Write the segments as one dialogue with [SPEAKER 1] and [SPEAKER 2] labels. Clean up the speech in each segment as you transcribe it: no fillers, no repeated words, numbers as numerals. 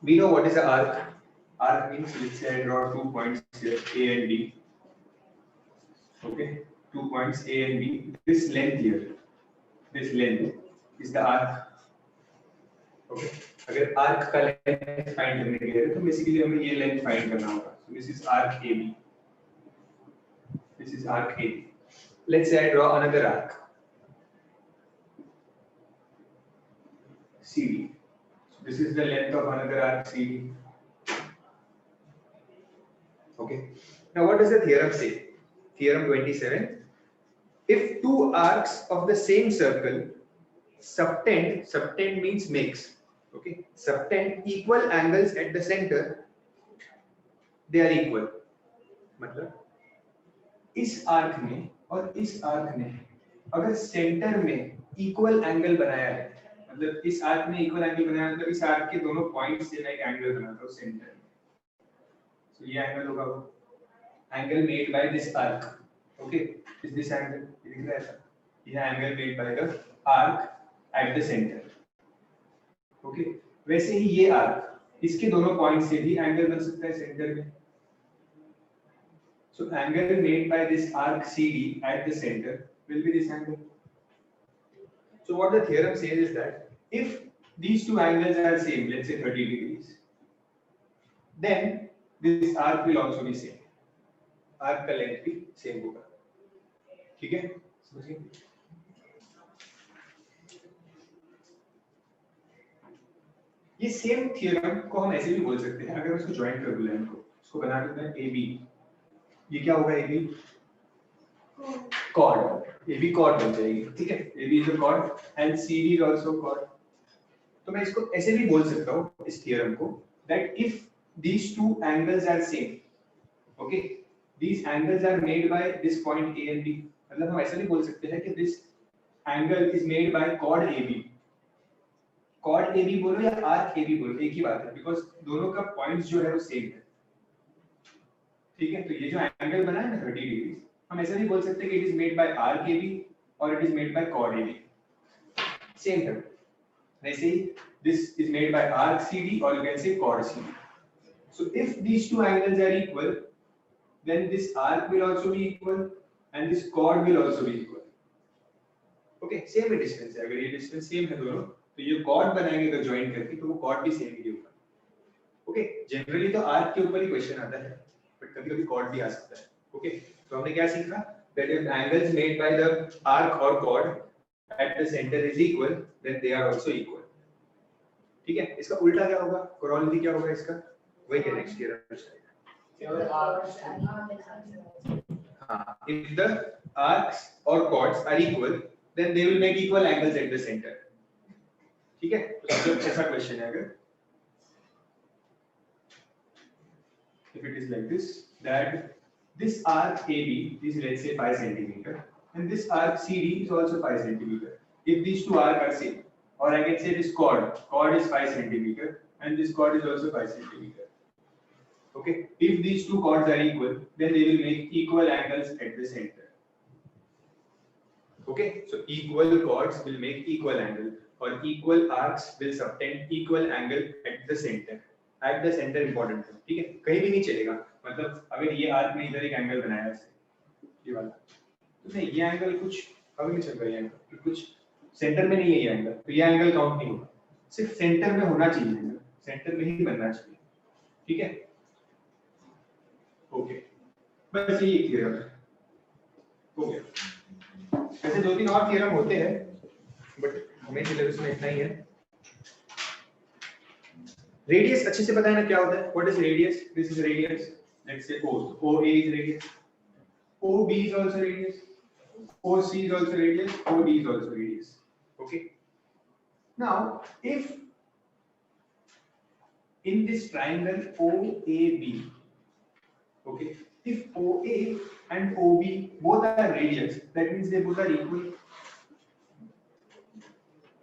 [SPEAKER 1] We know what is the arc. Arc means, let's say I draw 2 points here, A and B. Okay, 2 points A and B. This length here, this length is the arc. Okay, अगर arc का length find करने के लिए तो basically हमें ये length find करना होगा. So this is arc AB. This is arc AB. Let's say I draw another arc, CD. So this is the length of another arc CD. Okay. Now what does the theorem say? Theorem 27. If two arcs of the same circle subtend means makes. Okay. Subtend equal angles at the center, they are equal. मतलब इस arc में और इस arc ने अगर centre में equal angle बनाया है, मतलब इस आर्क में इक्वल एंगल बनाया मतलब इस आर्क के दोनों पॉइंट्स से मैं एक एंगल बनाता हूं सेंटर में. So ये एंगल होगा वो angle made by this arc. Okay, is this angle, ये दिख रहा है ऐसा, ये angle made by the arc eight the centre. Okay, वैसे ही ये आर्क इसके दोनों पॉइंट से भी एंगल बन सकता है सेंटर में. So angle made by this arc CD at the center will be this angle. So what the theorem says is that if these two angles are same, let's say 30 degrees, then this arc will also be same. Arc का length भी same होगा. ठीक है, समझिए. ये same theorem को हम ऐसे भी बोल सकते हैं. अगर मैं इसको ज्वाइन कर दूं लाइन को, इसको बना देते हैं AB. ये क्या होगा AB? Chord. AB chord बन जाएगी. ठीक है, AB is a chord and CD is also chord. तो मैं इसको ऐसे भी बोल सकता हूँ इस थ्योरम को that if these two angles are same, okay, these angles are made by this point A and B. मतलब हम ऐसा भी बोल सकते हैं कि this angle is made by chord AB. Chord AB बोलो या arc AB बोलो, एक ही बात है, because दोनों का पॉइंट्स जो है वो सेम है. ठीक है, तो ये जो एंगल बना है ना 30 डिग्री, हम ऐसा भी बोल सकते हैं कि it is made by arc AB और it is made by chord AB. Same है. वैसे ही this is made by arc CD और you can say chord CD. So if these two angles are equal, then this arc will also be equal and this chord will also be equal. Okay, same distance है. अगर ये distance same है दोनों, तो ये cord बनाएंगे अगर join करके तो वो कॉर्ड भी सेम ही होगा. ओके, जनरली तो आर्क के ऊपर ही क्वेश्चन आता है, बट कभी-कभी कॉर्ड भी आ सकता है. ओके, तो हमने क्या सीखा? That if angles made by the arc or chord at the center is equal, then they are also equal. ठीक है, इसका उल्टा क्या होगा? corollary क्या होगा इसका? वही है नेक्स्ट ईयर. हाँ, if the arcs or chords are equal, then they will make equal angles at the center. ठीक है, तो ऐसा क्वेश्चन है. अगर if it is like this, that this arc AB is, let's say, 5 centimeter and this arc CD is also 5 centimeter. If these two arcs are same, or I can say this chord is 5 centimeter and this chord is also 5 centimeter. Okay, if these two chords are equal, then they will make equal angles at the center. Okay, so equal chords will make equal angle or equal arcs will subtend equal angle at the center. At the center important है. ठीक है, कहीं भी नहीं चलेगा. मतलब अगर ये आर्क में इधर एक एंगल बनाया है ये वाला, तो नहीं ये एंगल कुछ कभी नहीं चल रहा है, कुछ सेंटर में नहीं है ये एंगल, तो ये एंगल काउंट नहीं होगा. सिर्फ सेंटर में होना चाहिए एंगल, सेंटर में ही बनना चाहिए. ठीक है, ओके, बस ये थ्योरम हो गया. ऐसे दो तीन और थ्योरम होते हैं बट हमें सिलेबस में इतना ही है. रेडियस अच्छे से पता है ना क्या होता है? What is radius? This is radius. Let's say O. OA is radius. OB is also radius. OC is also radius. OD is also radius. Okay. Now, if in this triangle OAB, okay, if OA and OB both are radius, that means they both are equal.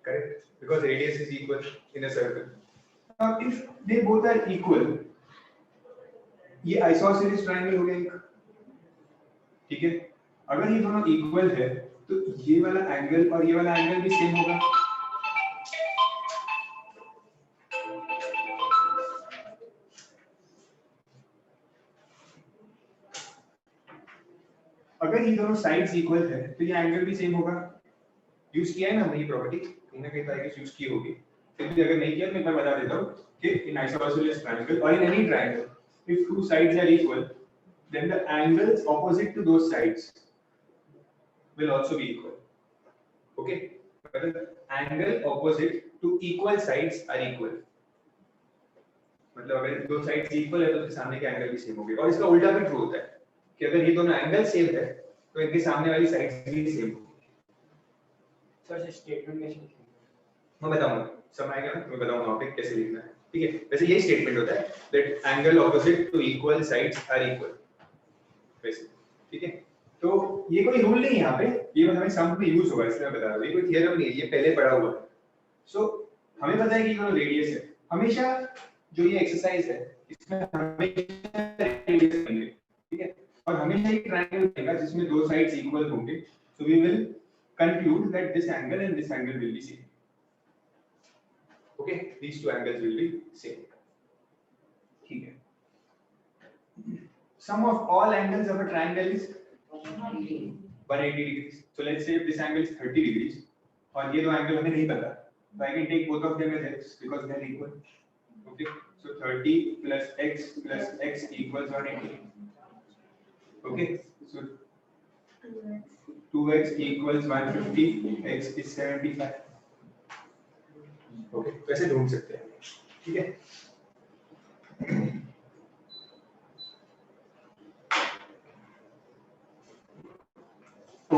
[SPEAKER 1] Correct? Because radius is equal in a circle. Now, if they both are equal, ये isosceles triangle हो गया एक. ठीक है, अगर ये दोनों equal है तो ये वाला एंगल और ये वाला एंगल भी सेम होगा। अगर ये दोनों साइड्स इक्वल है तो ये एंगल भी सेम होगा। यूज किया है ना हमने ये प्रॉपर्टी, कहीं ना कहीं तो यूज की होगी, फिर भी अगर नहीं किया तो मैं बता देता हूँ कि इन आइसोसेलेस ट्रायंगल और in any triangle if two sides are equal then the angles opposite to those sides will also be equal. Okay, मतलब angle opposite to equal sides are equal, मतलब अगर दो साइड्स इक्वल है तो उसके सामने के एंगल भी सेम होंगे। और इसका उल्टा भी ट्रू होता है कि अगर ये दोनों एंगल सेम है तो इनके सामने वाली साइड्स भी सेम होंगी।
[SPEAKER 2] सर स्टेटमेंट कैसे लिखेंगे?
[SPEAKER 1] मैं बताऊंगा, समझ आएगा ना, मैं बताऊंगा आपको कैसे लिखना है। ठीक है, वैसे यही स्टेटमेंट होता है that angle opposite to equal sides are equal वैसे। ठीक है, तो ये कोई रूल नहीं है यहाँ पे, ये हमें सम में यूज होगा इसलिए मैं बता रहा हूँ, ये कोई थ्योरम नहीं है, ये पहले पढ़ा हुआ है। सो हमें पता है कि दोनों रेडियस है, हमेशा जो ये एक्सरसाइज है इसमें हमेशा रेडियस बनेंगे। ठीक है, और हमेशा एक ट्रायंगल बनेगा जिसमें दो साइड्स इक्वल होंगे, so we will conclude that this angle and this angle will be same. Okay, these two angles will be same. ठीक है, sum of all angles of a triangle is 180 degrees. So let's say if this angle is 30 degrees और ये दो angle हमें नहीं पता, so I can take both of them as x because they are equal. Okay, so 30 plus x equals 180. Okay, so 2x equals 150, x is 75. Okay, वैसे ढूंढ सकते हैं। ठीक है,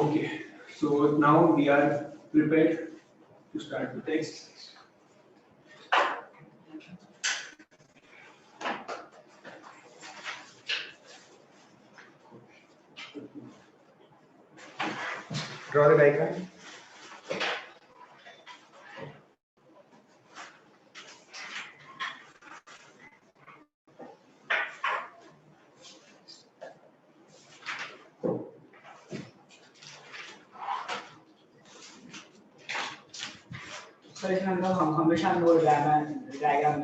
[SPEAKER 1] okay, so now we are prepared to start the text. Draw the diagram.
[SPEAKER 2] Sir इसमें हम हमेशा note diagram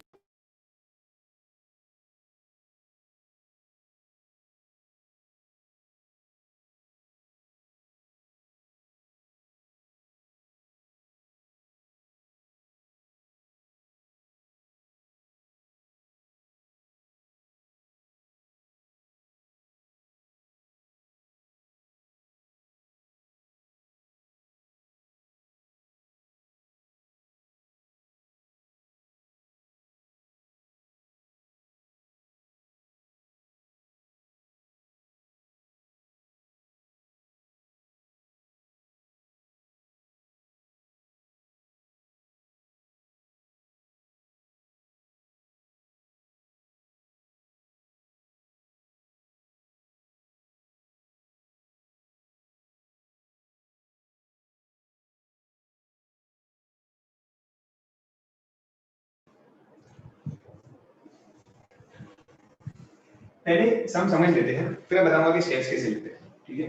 [SPEAKER 1] पहले सम समझ लेते हैं, फिर मैं बताऊंगा कि स्टेप्स कैसे लेते हैं। ठीक है,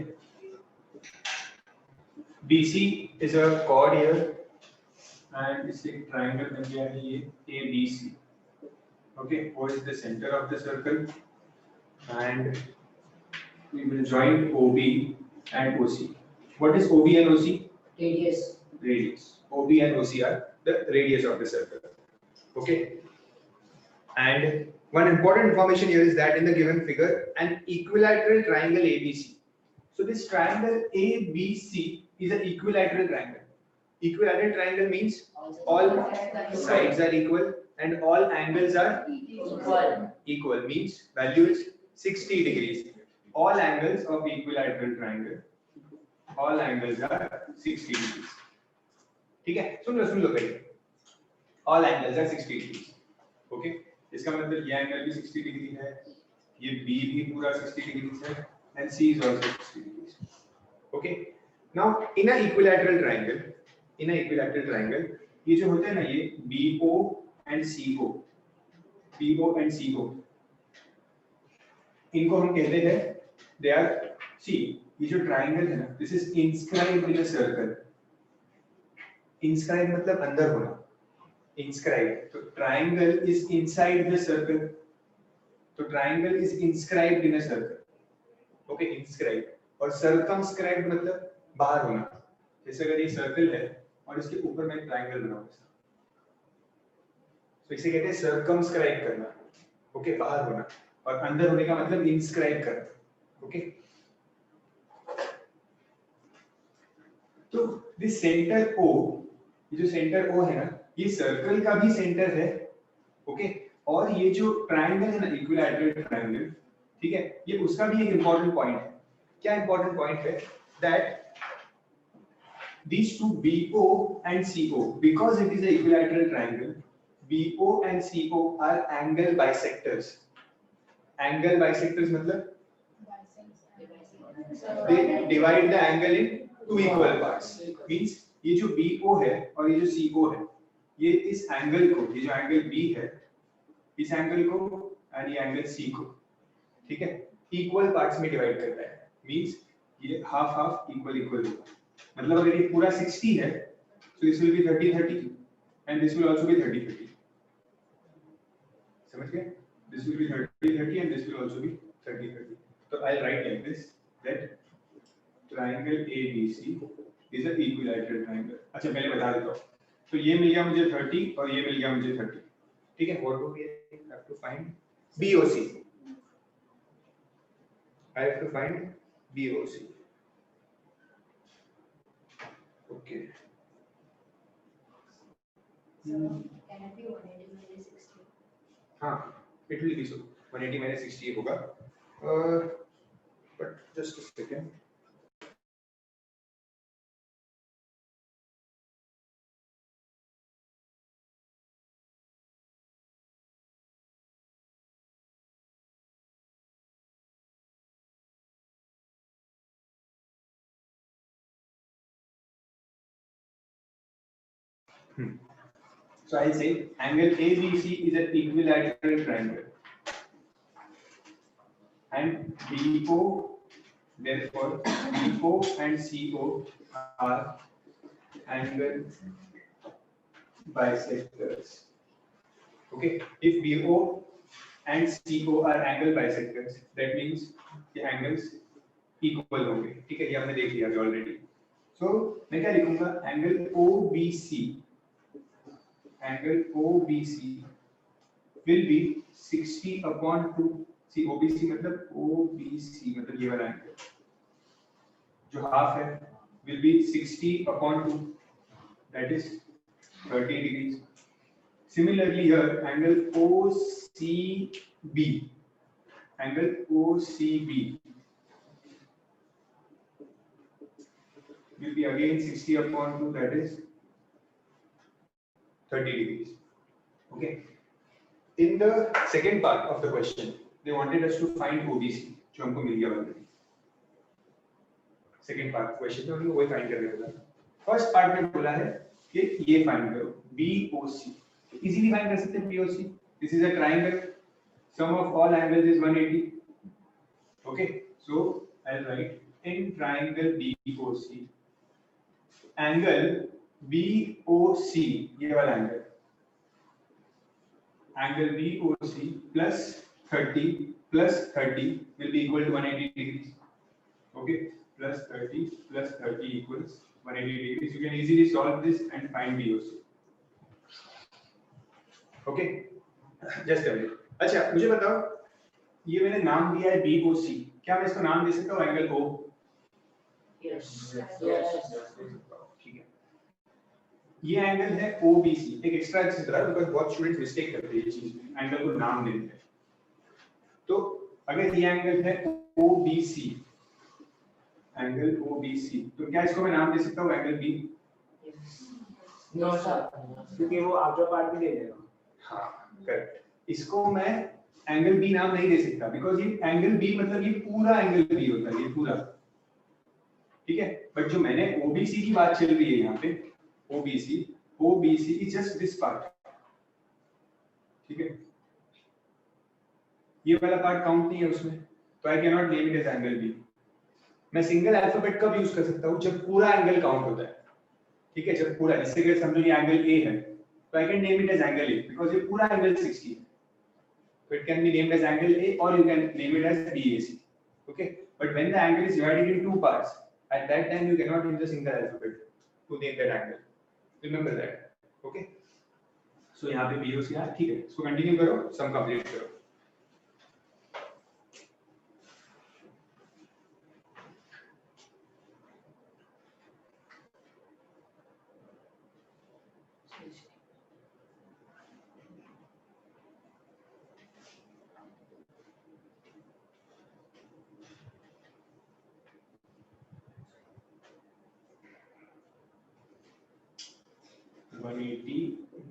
[SPEAKER 1] BC is a chord here and इससे एक triangle बन गया है ये ABC. Okay, O is the center of the circle and we will join OB and OC. What is OB and OC?
[SPEAKER 2] radius.
[SPEAKER 1] Radius. OB and OC are the radius of the circle. Okay, and one important information here is that in the given figure an equilateral triangle ABC. So this triangle ABC is an equilateral triangle. Equilateral triangle means all sides are equal and all angles are equal means value is 60 degrees. All angles of equilateral triangle, all angles are 60 degrees. ठीक है, सुन लो पहले, all angles are 60 degrees. Okay, इसका मतलब ये angle भी 60 degree है, ये B भी पूरा 60 डिग्री है and C is also 60 degrees. Okay, now in a equilateral triangle ये जो होते हैं ना, ये BO and CO, BO and CO, इनको हम कहते हैं they are, see ये जो ट्राइंगल है ना, this is inscribed in a circle. Inscribe मतलब अंदर होना, इंस्क्राइब, तो triangle is inside the circle, तो triangle is inscribed in a circle, okay, inscribe. और सर्कमस्क्राइब्ड मतलब बाहर होना, जैसे अगर ये सर्कल है और इसके ऊपर मैं ट्राइंगल बनाऊं, तो इसे कहते हैं सर्कमस्क्राइब करना, ओके, बाहर होना। और अंदर होने का मतलब इंस्क्राइब करना, ओके। तो दिस सेंटर ओ, ये जो सेंटर ओ है ना, ये सर्कल का भी सेंटर है, ओके। और ये जो ट्राइंगल है ना, इक्विलैटरल ट्राइंगल, ठीक है, ये उसका भी एक इंपॉर्टेंट पॉइंट है। क्या इंपॉर्टेंट पॉइंट है? That these two BO and CO, because it is an equilateral triangle, BO and CO are angle bisectors. Angle bisectors मतलब they divide the angle in two equal parts. Means ये जो BO है और ये जो CO है, ये इस एंगल को, ये जो एंगल B है, इस एंगल को और ये एंगल C को, ठीक है, इक्वल पार्ट्स में डिवाइड करता है। मींस ये हाफ हाफ इक्वल इक्वल होगा। मतलब अगर ये पूरा 60 है, so this will be 30-30 and this will also be 30-30. समझ गए? This will be 30-30 and this will also be 30-30. So I'll write like this, that triangle ABC is an equilateral triangle. अच्छा पहले बता देता हूँ। तो ये मिल गया मुझे 30 और ये मिल गया मुझे 30. ठीक है? What do we have to find? BOC. I have to find BOC. Okay.
[SPEAKER 3] Can it be 180 minus 60?
[SPEAKER 1] हाँ, it will be so. 180 minus 60 होगा. But just a second. So I'll say angle ABC is an equilateral triangle, and BO, therefore BO and CO are angle bisectors. Okay, if BO and CO are angle bisectors, that means the angles equal होंगे. ठीक है, ये हमने देख लिया अभी already. So मैं क्या लिखूंगा? Angle OBC. Angle OBC will be 60 upon 2. See OBC मतलब OBC मतलब ये वाला एंगल जो हाफ है will be 60 upon 2, that is 30 degrees. Similarly here angle OCB, angle OCB will be again 60 upon 2, that is 30 degrees. Okay. In the second part of the question, they wanted us to find OBC, जो हमको मिल गया already. Second part question में हमको वही find करने बोला. First part में बोला है कि ये find करो BOC. Easily find कर सकते हैं BOC. This is a triangle. Sum of all angles is 180. Okay. So I'll write in triangle BOC. Angle BOC, ये वाला angle. Angle BOC plus 30 plus 30 will be equal to 180 degrees. Okay, plus 30 plus 30 equals 180 degrees. You can easily solve this and find BOC. Okay, just a minute. अच्छा, मुझे बताओ, ये मैंने नाम दिया है BOC. क्या मैं इसको नाम दे सकता हूँ एंगल O?
[SPEAKER 2] Yes.
[SPEAKER 1] ठीक है. ये एंगल है OBC. एक एक्स्ट्रा चीज बता रहा हूं बिकॉज़ बहुत स्टूडेंट्स मिस्टेक करते हैं ये चीज में, एंगल को नाम देते हैं. तो अगर ये एंगल है OBC, एंगल OBC, तो क्या इसको मैं नाम दे सकता हूं एंगल B?
[SPEAKER 2] No sir, क्योंकि वो आफ्टर पार्ट भी दे देगा.
[SPEAKER 1] हाँ, करेक्ट. इसको मैं एंगल B नाम नहीं दे सकता बिकॉज़ ये एंगल B मतलब ये पूरा एंगल B होता है, ये पूरा. ठीक है, बट जो मैंने OBC की बात चल रही है यहाँ पे, OBC is just this part. ठीक है, ये वाला पार्ट काउंट नहीं है उसमें, तो I cannot name it as angle B. मैं सिंगल अल्फाबेट कब यूज कर सकता हूँ, जब पूरा एंगल काउंट होता है, ठीक है, जब पूरा, जैसे कि समझो ये एंगल ए है, तो I can name it as angle A because ये पूरा एंगल 60 है, so it can be named as angle A or you can name it as BAC. Okay, but when the angle is divided in two parts, at that time you cannot use a single alphabet to name that angle. Remember that. Okay, so यहाँ पे BOC है, ठीक है, इसको continue करो, sum complete करो.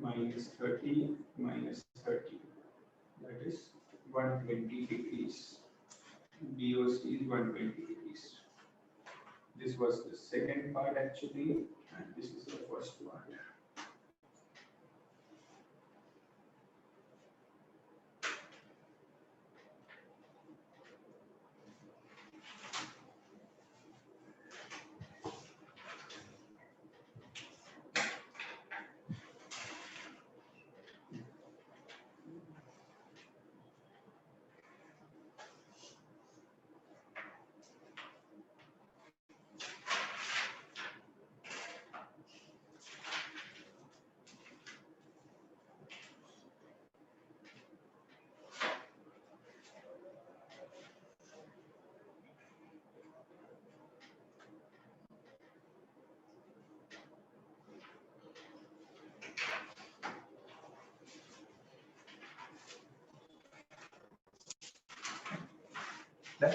[SPEAKER 1] minus 30 minus 30, that is 120 degrees. BOC is 120 degrees. This was the second part actually, and this is the first part. Done?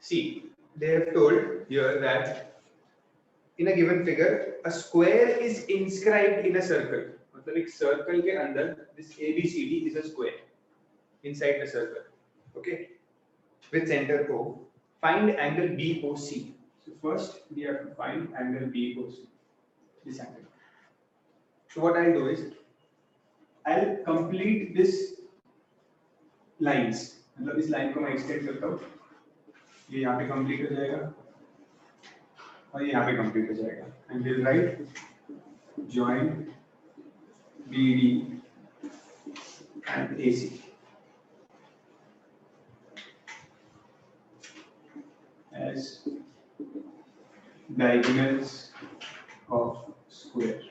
[SPEAKER 1] See, they have told here that in a given figure, a square is inscribed in a circle. मतलब एक circle के अंदर this ABCD is a square inside the circle. Okay, with center O. Find angle BOC. So first we have to find angle BOC. This angle. So what I'll do is I'll complete this lines. मतलब इस line को मैं extend करता हूँ. ये यहाँ पे complete हो जाएगा और ये यहाँ पे कंप्लीट हो जाएगा and will write join BD and AC as diagonals of square.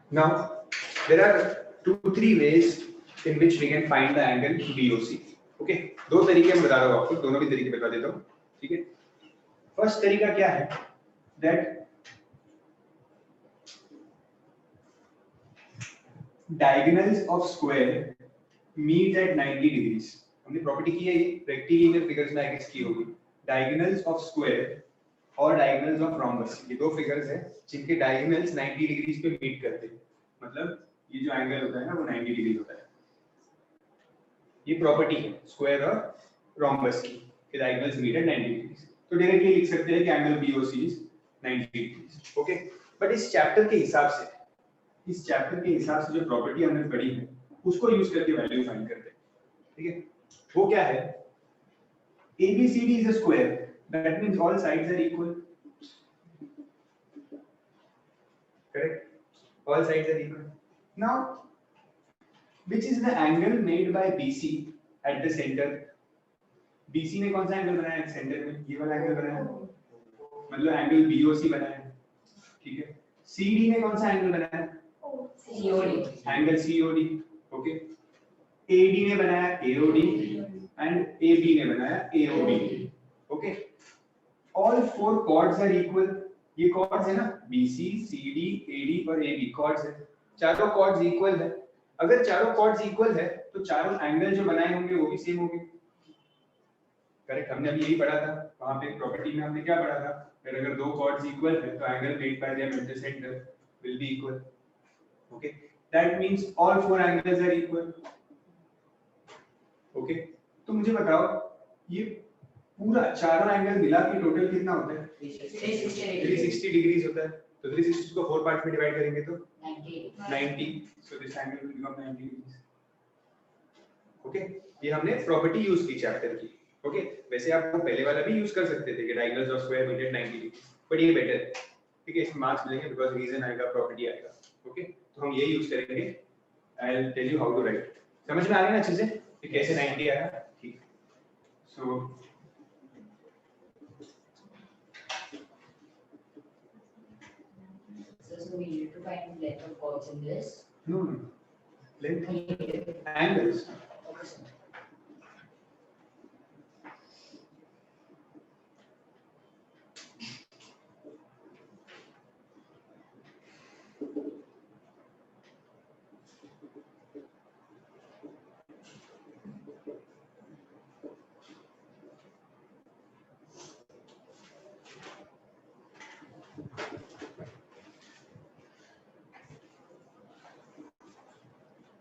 [SPEAKER 1] Now, there are 2-3 ways in which we can find the angle BOC. Okay, दो तरीके मैं बता रहा हूँ आपको, दोनों भी तरीके बता देता हूँ, ठीक है? फर्स्ट तरीका क्या है? That diagonals of square meet at 90 degrees. हमने प्रॉपर्टी की है, ये रेक्टिलिनियर फिगर्स में आगे की होगी. Diagonals of square और डायगोनल्स ऑफ रोम्बस, ये दो फिगर्स हैं जिनके डायगोनल्स 90 डिग्रीज पे मीट करते हैं. मतलब ये जो एंगल होता है ना वो 90 डिग्री होता है. ये प्रॉपर्टी है स्क्वायर और रोम्बस की कि डायगोनल्स मीट एट 90 डिग्रीज. तो डायरेक्टली लिख सकते हैं कि angle BOC is 90 degrees. Okay, but इस चैप्टर के हिसाब से जो प्रॉपर्टी हमने पढ़ी है उसको यूज करके वैल्यू फाइंड करते हैं। ठीक है, वो क्या है? ABCD is a square, that means all sides are equal, correct? All sides are equal. Now which is the angle made by BC at the center? BC ने कौन सा एंगल बनाया है सेंटर में? ये वाला एंगल बनाया है, मतलब एंगल BOC बनाया है। ठीक है, CD ने कौन सा एंगल बनाया है?
[SPEAKER 3] COD.
[SPEAKER 1] Angle COD। Okay, AD ने बनाया AOD एंड AB ने बनाया AOB। Okay, all four chords are equal. ये कॉर्ड्स है ना, BC, CD, AD और AB कॉर्ड्स है, चारों कॉर्ड्स इक्वल है। अगर चारों कॉर्ड्स इक्वल है तो चारों एंगल जो बनाए होंगे वो भी सेम होंगे, करेक्ट? हमने अभी यही पढ़ा था, वहां पे प्रॉपर्टी में हमने क्या पढ़ा था? फिर अगर दो कॉर्ड्स इक्वल है तो angle made by their at the centre will be equal. Okay, that means all four angles are equal. Okay, तो मुझे बताओ ये पूरा चारों एंगल मिला के टोटल कितना होता है? 360 डिग्रीज होता है। तो 360 को 4 पार्ट में डिवाइड करेंगे तो 90, so this angle will become 90 degrees. Okay, ये हमने प्रॉपर्टी यूज की चैप्टर की। ओके, वैसे आप वो पहले वाला भी यूज कर सकते थे कि diagonals of square made 90 degree, but ये बेटर है। ठीक है, इसमें मार्क्स मिलेंगे बिकॉज़ रीजन आएगा, प्रॉपर्टी आएगा। ओके, तो हम ये यूज करेंगे। I will tell you how to write. समझ में आ रही है ना अच्छे से कि कैसे 90 आया? ठीक है, सो
[SPEAKER 3] So we need to find length of chords in this.
[SPEAKER 1] no length
[SPEAKER 3] Okay,
[SPEAKER 1] angles।
[SPEAKER 3] sir.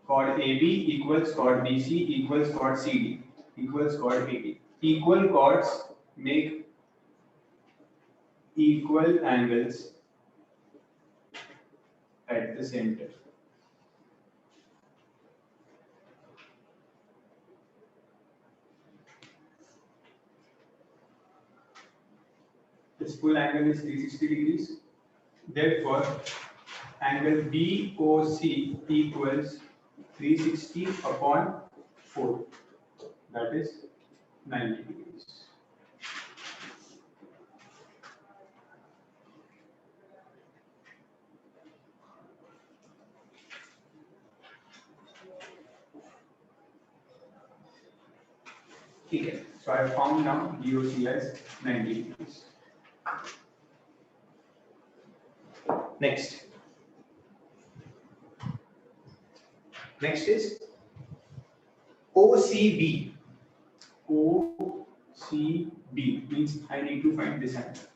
[SPEAKER 1] chord AB equals chord BC equals chord CD equals chord AD। Equal chords make equal angles at the center। This full angle is 360 degrees. Therefore, angle BOC equals 360 upon 4, that is 90 degrees। ठीक है, so I have found now BOC as 90 degrees। Next is OCB। OCB means I need to find this angle।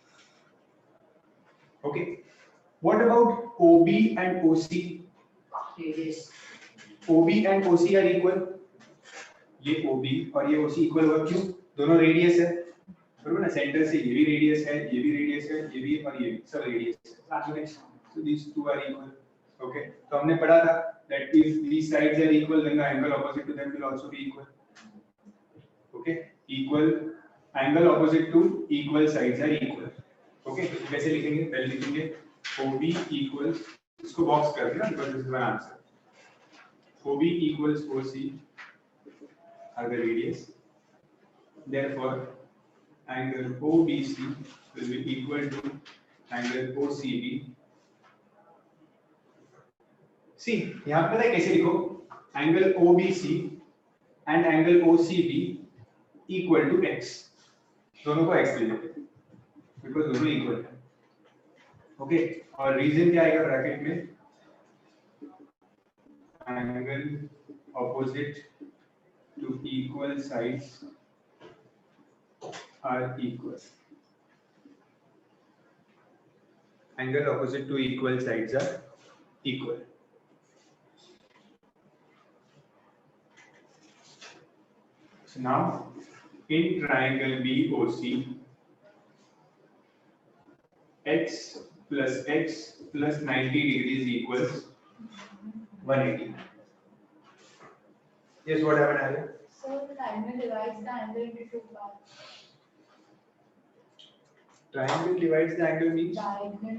[SPEAKER 1] Okay, what about OB and OC?
[SPEAKER 3] Radius.
[SPEAKER 1] OB and OC are equal। ये OB और ये OC equal हुआ, क्यों? दोनों radius है, बरोबर ना? Centre से ये भी रेडियस है, ये भी रेडियस है, ये भी और ये भी सब रेडियस है। So these two are equal। Okay, तो हमने पढ़ा था that if these sides are equal then the angle opposite to them will also be equal। Okay, equal angle opposite to equal sides are equal। Okay, तो कैसे लिखेंगे? पहले लिखेंगे OB equals, इसको बॉक्स कर देना because this is one answer। OB equals OC are the radius, therefore angle OBC will be equal to angle OCB। See, यहाँ पे पता है कैसे लिखो? Angle OBC and angle OCB equal to x, दोनों को x ले लेते हैं बिकॉज़ दोनों इक्वल है। ओके, और रीजन क्या आएगा ब्रैकेट में? Angle opposite to equal sides are equal. Angle opposite to equal sides are equal. So now in triangle BOC, x plus 90 degrees equals 180. Yes, what happened, Arya?
[SPEAKER 3] So the triangle divides the angle into two parts.
[SPEAKER 1] Triangle divides the angle means?
[SPEAKER 3] Diagonal.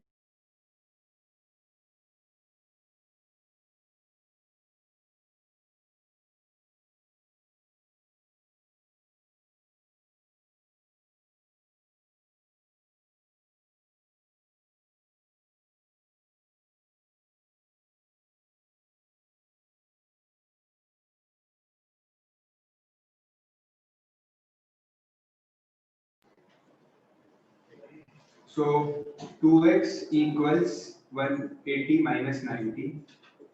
[SPEAKER 1] So 2x equals 180 minus 90.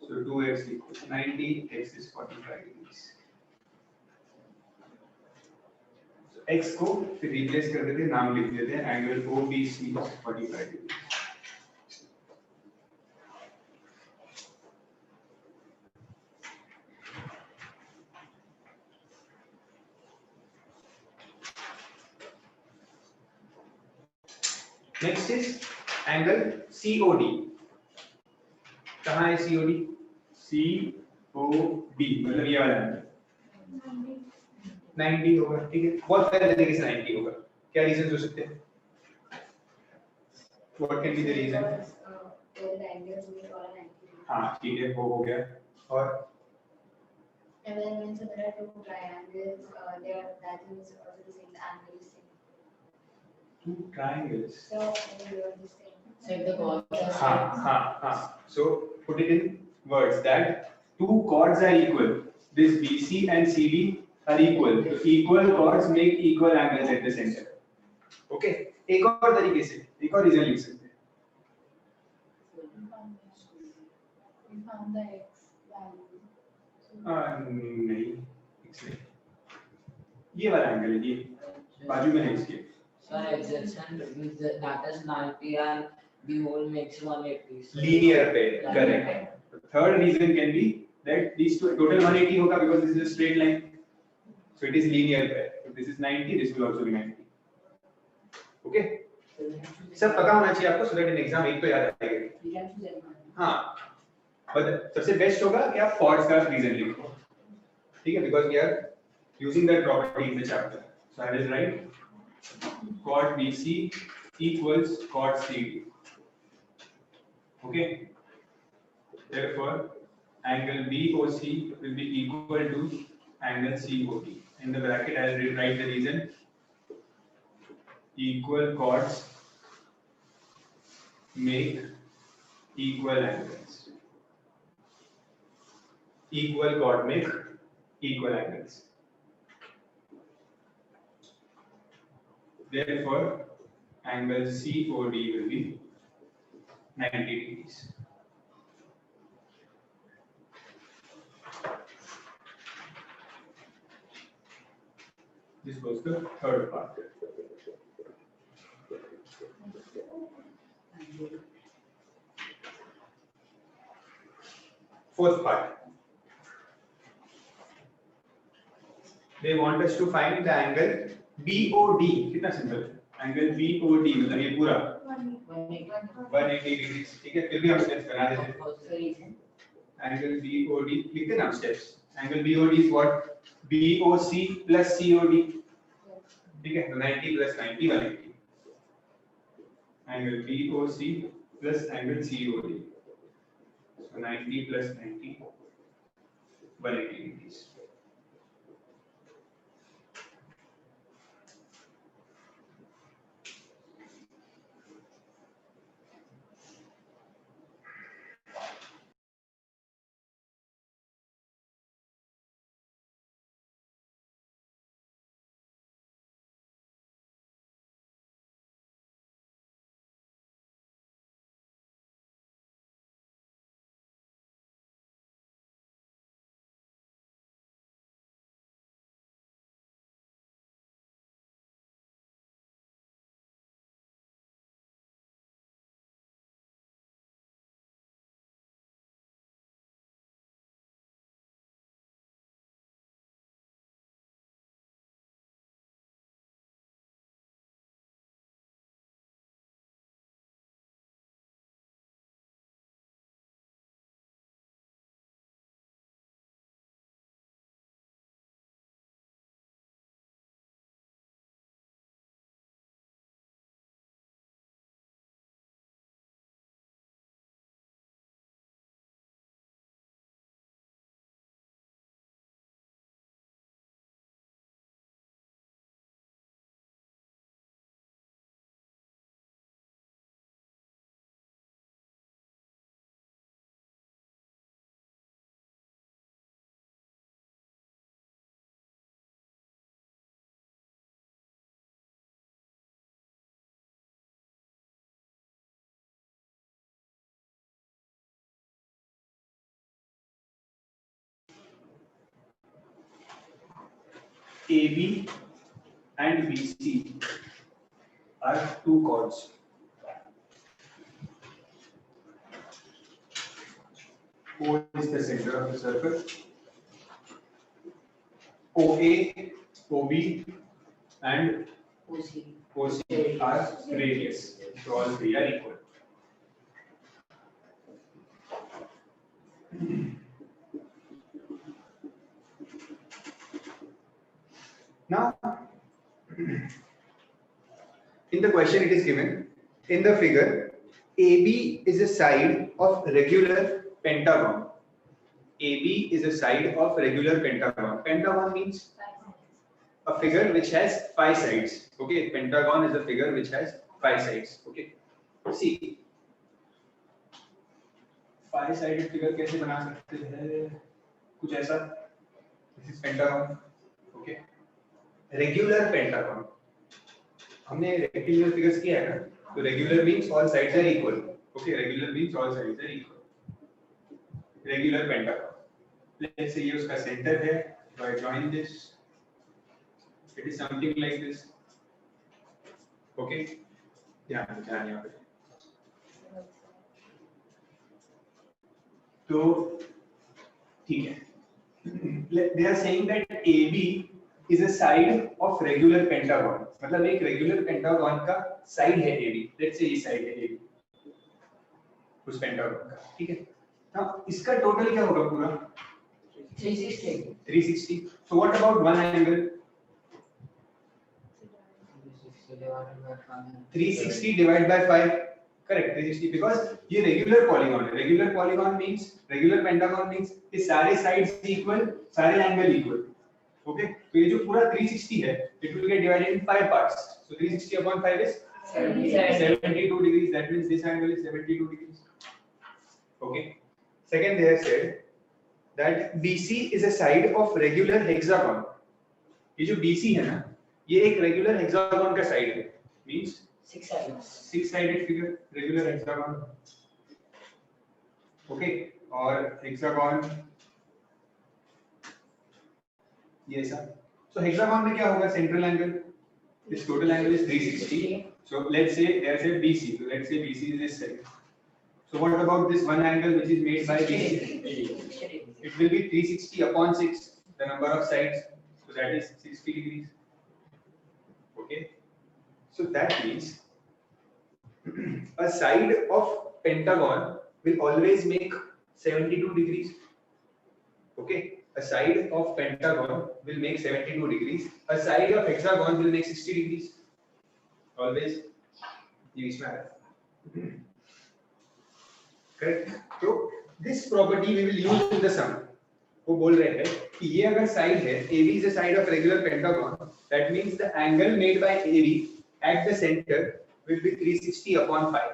[SPEAKER 1] So 2x equals 90, x is 45 degrees. So x को फिर replace कर देते हैं, नाम लिख देते हैं, angle OBC is 45 degrees. Next is angle COD. कहाँ है COD? COD मतलब ये वाला एंगल 90 होगा, ठीक है, बहुत सारे तरीके से 90 होगा. क्या रीजन हो सकते हैं? What can be the reason?
[SPEAKER 3] Both the angles meet all 90 degrees.
[SPEAKER 1] हाँ ठीक है, वो हो गया. और
[SPEAKER 3] And then when there are two triangles, that means also the same angle is same.
[SPEAKER 1] two triangles.
[SPEAKER 3] So they are the same.
[SPEAKER 4] So if the chords are
[SPEAKER 1] हाँ. So put it in words that two chords are equal. This BC and CD are equal. So equal chords make equal angles at the center. Okay. एक और तरीके से, एक और reason लिख सकते हैं.
[SPEAKER 3] We found the x value.
[SPEAKER 1] नहीं, इसलिए ये वाला एंगल है, ये बाजू में है इसके.
[SPEAKER 4] Sir, adjacent with that is 90 and the whole makes 180. So
[SPEAKER 1] Linear pair, correct. The third reason can be that these two total 180 होगा because this is a straight line. So it is linear pair. If this is 90, this will also be 90. Okay? सब पता होना चाहिए आपको so that in exam एक तो याद आएगा.
[SPEAKER 4] We can choose any one.
[SPEAKER 1] हाँ. But सबसे बेस्ट होगा कि आप chords का reason लिखो. ठीक है? Because we are using that property in the chapter. So I will write chord BC equals chord CD. Okay? Therefore, angle BOC will be equal to angle COD. In the bracket, I will write the reason. Equal chords make equal angles. Equal chord make equal angles. Therefore, angle COD will be 90 degrees. This was the third part. Fourth part. They want us to find the angle BOD. कितना simple है? Angle BOD मतलब ये पूरा 180 degrees. ठीक है, फिर भी हम स्टेप्स बना देते हैं.
[SPEAKER 4] What's the reason?
[SPEAKER 1] Angle BOD लिखते हैं ना steps. Angle BOD is what? BOC plus COD. ठीक है, तो 90 plus 90 180. Angle BOC plus angle COD. So 90 plus 90 180 degrees. AB and BC are two chords. O is the center of the circle. OA, OB, and OC are radius. So all three are equal. Now, in the question it is given, in the figure, AB is a side of regular pentagon. AB is a side of regular pentagon. Pentagon means a figure which has 5 sides. Okay, pentagon is a figure which has 5 sides. Okay, see, 5-sided figure कैसे बना सकते हैं? कुछ ऐसा. This is pentagon. Okay, regular pentagon. हमने rectangular figures किया है ना, तो regular means all sides are equal. Okay, regular means all sides are equal. Regular pentagon, let's say ये उसका सेंटर है, so I join this. It is something like this. Okay, ध्यान यहाँ पे. तो ठीक है. They are saying that AB is a side of regular pentagon. मतलब एक रेगुलर पेंटागन का साइड है AB. लेट्स से ये साइड है AB उस पेंटागन का. ठीक है. now इसका टोटल क्या होगा पूरा? 360. so what about one angle? 360 divided by 5. correct, 360, because ये रेगुलर पॉलीगॉन है. Regular polygon means, regular pentagon means ये सारे साइड्स इक्वल, सारे एंगल इक्वल. ओके, तो ये जो पूरा 360 है, it will get divided in 5 parts. so 360 upon 5 is 72 degrees. that means this angle is 72 degrees. okay, second they have said that BC is a side of regular hexagon. ये जो BC है ना, ये एक रेगुलर हेक्सागन का side है. Means 6 sided figure, regular hexagon. okay, और hexagon ये ऐसा. so hexagon में क्या होगा? Central angle. this total angle is 360. so let's say there's a BC. so let's say BC is this side. so what about this one angle which is made by BC? it will be 360 upon 6, the number of sides. so that is 60 degrees. okay, so that means a side of pentagon will always make 72 degrees. okay, a side of pentagon will make 72 degrees. A side of hexagon will make 60 degrees. always ये बीच में आ रहा है. correct. so this property we will use in the sum. वो बोल रहे हैं कि ये अगर साइड है, AB is a side of regular pentagon, that means the angle made by AB at the center will be 360 upon 5.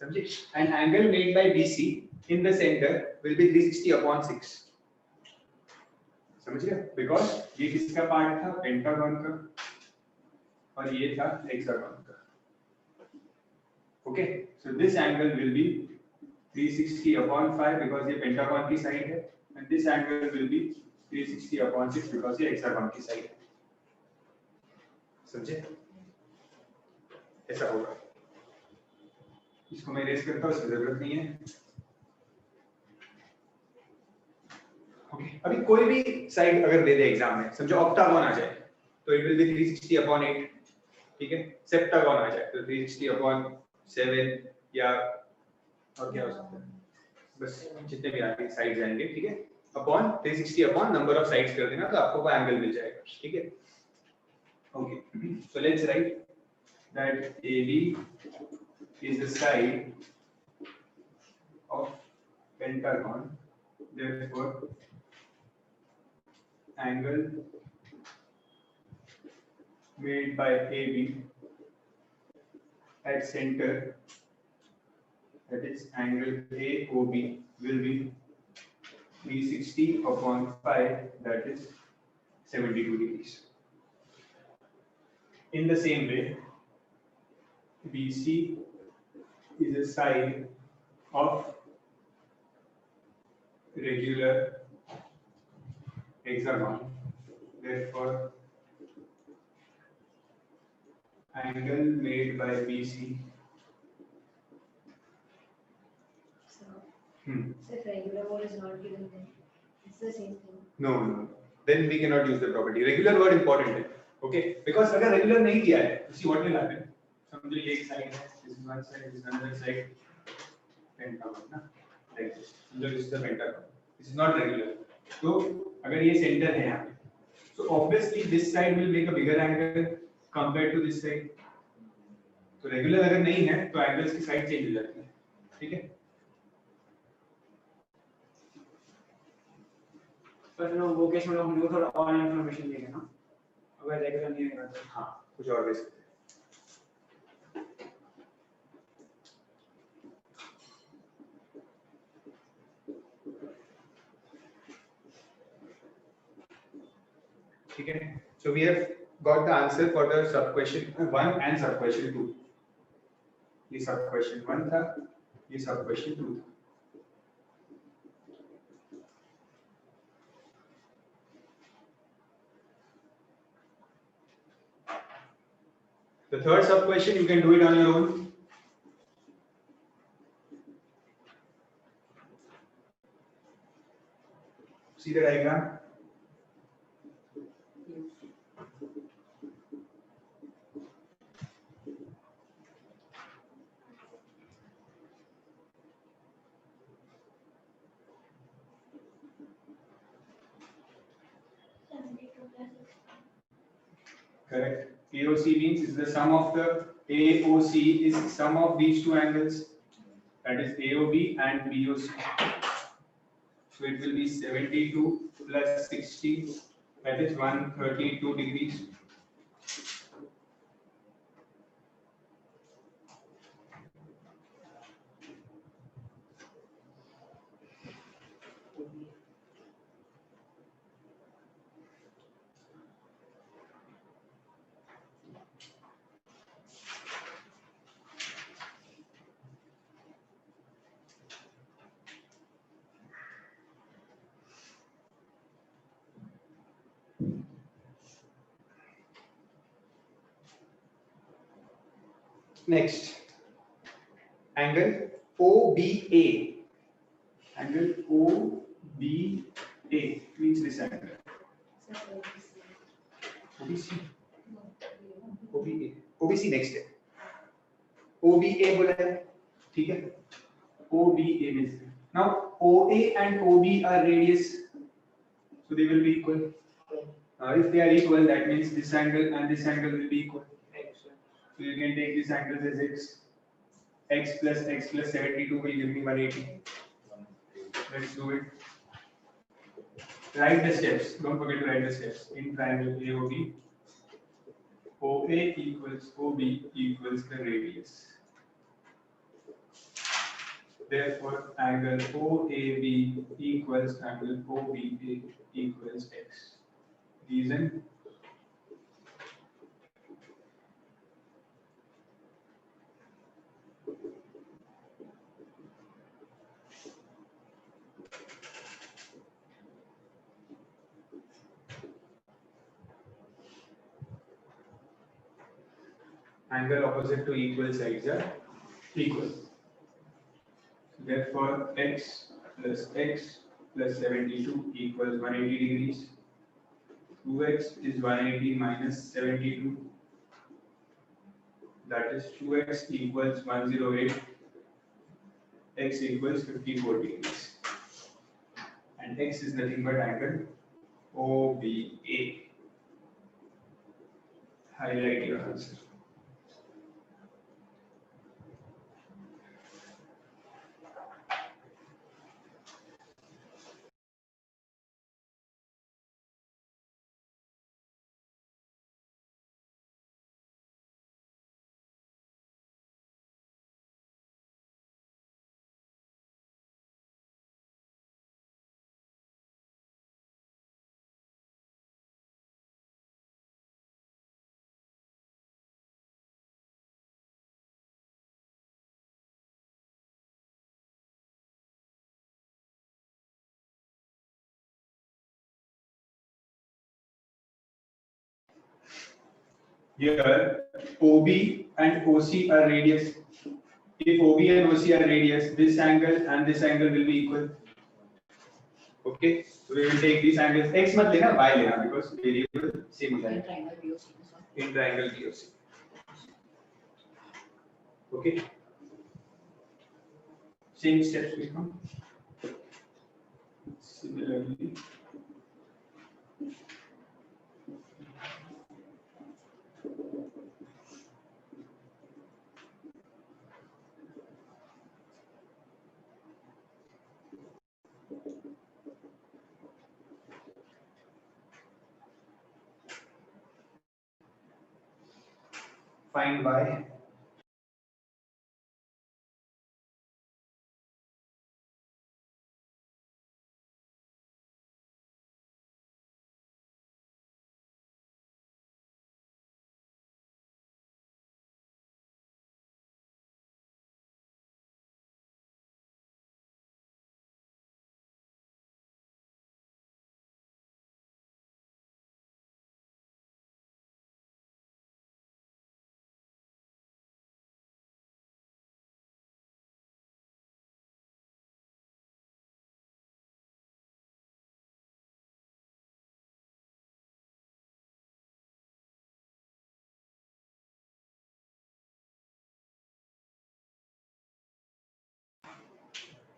[SPEAKER 1] समझे? And angle made by BC in the center will be 360 upon 6. समझ गया? Because ये किसका part था? Pentagon का, और ये था हेक्सागन का. Okay, so this angle will be 360 upon 5 because ये पेंटागन की साइड है, and this angle will be 360 upon 6 because ये हेक्सागन की साइड है. समझे? ऐसा होगा. इसको मैं इरेज करता हूँ, इसकी जरूरत नहीं है. ओके, अभी कोई भी साइड अगर दे दे एग्जाम में, समझो ऑक्टागन आ जाए तो इट विल बी 360 upon 8. ठीक है, सेप्टागन आ जाए तो 360 upon 7, या और क्या हो सकता है, बस जितने भी आगे साइड्स आएंगे. ठीक है, upon 360 upon number of sides कर देना तो आपको वो एंगल मिल जाएगा. ठीक है. Okay, so let's write that AB is the side of pentagon. Therefore, angle made by AB at center, that is angle AOB, will be 360 upon 5, that is 72 degrees. In the same way, BC is a side of regular hexagon. Therefore, angle made by BC.
[SPEAKER 3] So,
[SPEAKER 1] Hmm.
[SPEAKER 3] so if regular word is not given, then it's the same thing.
[SPEAKER 1] No. Then we cannot use the property. Regular word important है. Okay. Because अगर regular नहीं दिया है, see what will happen? समझो ये एक side है, this is one side, this is another side. Pentagon ना, like this. समझो this is the pentagon. This is not regular. तो अगर ये center है यहाँ पे, so obviously this side will make a bigger angle compared to this side. तो regular अगर नहीं है, तो angles की side change हो जाती है. ठीक है?
[SPEAKER 2] पर फिर वो केस में हम लोग थोड़ा और इन्फॉर्मेशन देंगे ना, अगर रेगुलर नहीं रहेगा तो।
[SPEAKER 1] हाँ, कुछ और दे सकते हैं. ठीक है. So we have got the answer for the sub question 1 and sub question 2. ये sub question 1 था, ये sub question 2 था. The third sub question you can do it on your own. See the diagram. Correct. AOC means is the sum of the AOC is sum of these two angles, that is AOB and BOC. So it will be 72 plus 60, that is 132 degrees. Next, angle OBA. Angle OBA means this angle.
[SPEAKER 3] So,
[SPEAKER 1] OBC.
[SPEAKER 3] no,
[SPEAKER 1] OBA. OBC next है. OBA बोला है, ठीक है? OBA means now OA and OB are radius, so they will be equal. If they are equal, that means this angle and this angle will be equal. So you can take this angle as x. X plus 72 will give me 180. Let's do it. Write the steps. Don't forget to write the steps. In triangle AOB, OA equals OB equals the radius. Therefore, angle OAB equals angle OBA equals x. Reason? Angle opposite to equal sides are equal. Therefore, x plus 72 equals 180 degrees. 2x is 180 minus 72. That is 2x equals 108. X equals 54 degrees. And x is nothing but angle OBA. Highlight your answer. here OB and OC are radius. If OB and OC are radius, this angle and this angle will be equal. Okay, so we will take these angles. X मत लेना, Y लेना because variable same हो जाएगा.
[SPEAKER 4] triangle POC.
[SPEAKER 1] In triangle POC. Okay. Same steps will come. Similarly. Find Y.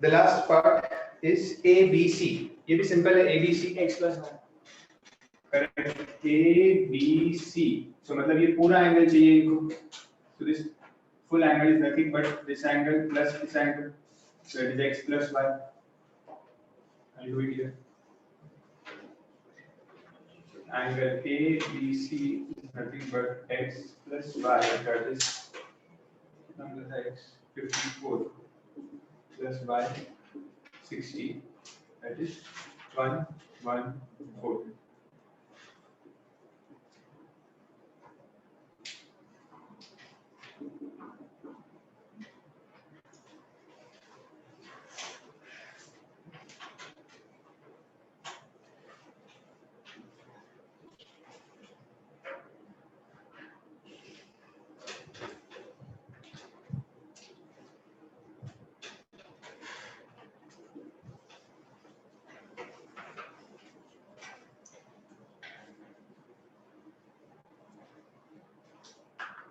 [SPEAKER 1] The last part is ABC. ये भी simple है ABC.
[SPEAKER 2] X plus y.
[SPEAKER 1] Correct. ABC. So मतलब ये पूरा angle चाहिए इनको. So this full angle is nothing but this angle plus this angle. So it is X plus Y. I'll do it here. Angle ABC is nothing but X plus Y. That is number X 54 plus Y 60. That is 114.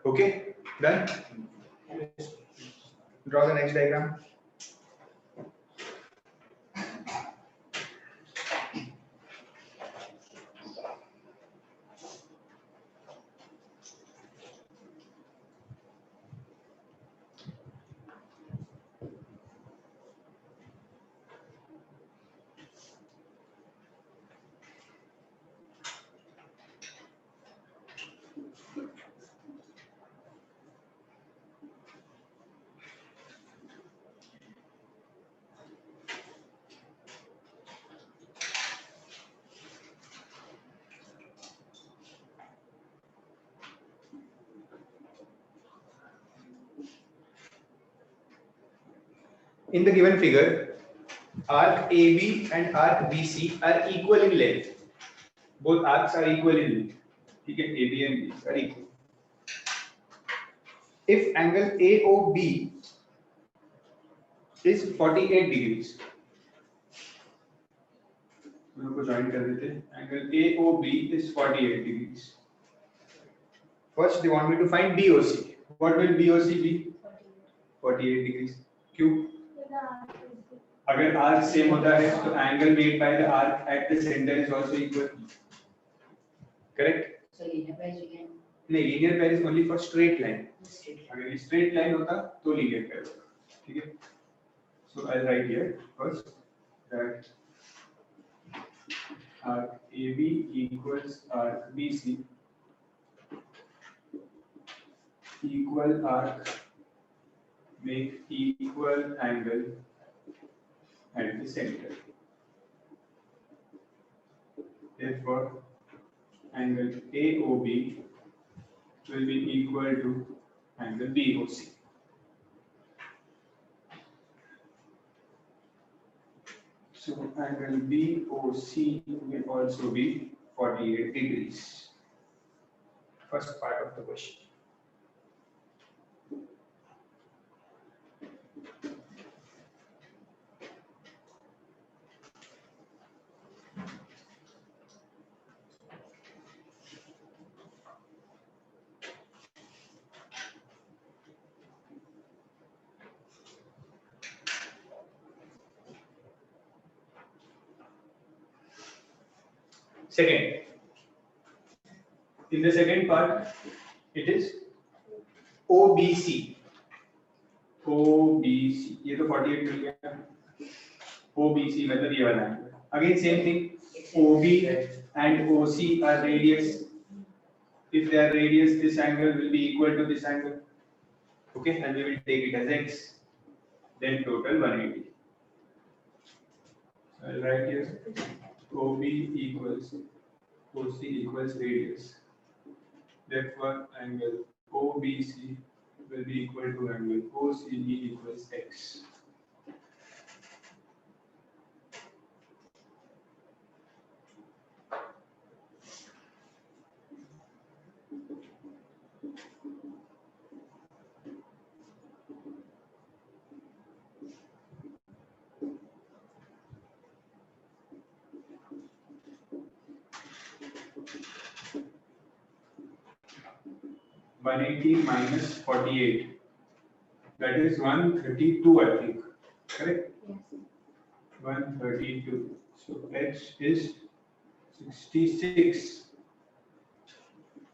[SPEAKER 1] Okay, done. Draw the next diagram. In the given figure, arc AB and arc BC are equal in length. Both arcs are equal in length. ठीक है, AB and BC are equal. If angle AOB is 48 degrees, दोनों को join कर देते हैं. Angle AOB is 48 degrees. First, they want me to find BOC. What will BOC be? 48 degrees. क्यों? अगर arc same होता है तो angle made by the arc at the center is also equal. Correct?
[SPEAKER 4] So linear pair again.
[SPEAKER 1] नहीं, linear pair is only for straight line.
[SPEAKER 4] Straight line.
[SPEAKER 1] अगर ये straight line होता तो linear pair होता. ठीक है? So I'll write here first that arc AB equals arc BC equal arc make equal angle at the center. Therefore, angle AOB will be equal to angle BOC. So angle BOC will also be 48 degrees. first part of the question. Second, in the second part, it is OBC. OBC, ये तो 48 मिल गया. OBC मतलब ये वाला angle. Again same thing. OB and OC are radius. If they are radius, this angle will be equal to this angle. Okay, and we will take it as x. Then total 180. I'll write here OB equals OC equals radius. Therefore, angle OBC will be equal to angle OCE equals x. One 180 minus 48. That is 132, I think. Correct?
[SPEAKER 3] Yes.
[SPEAKER 1] 132. So x is 66.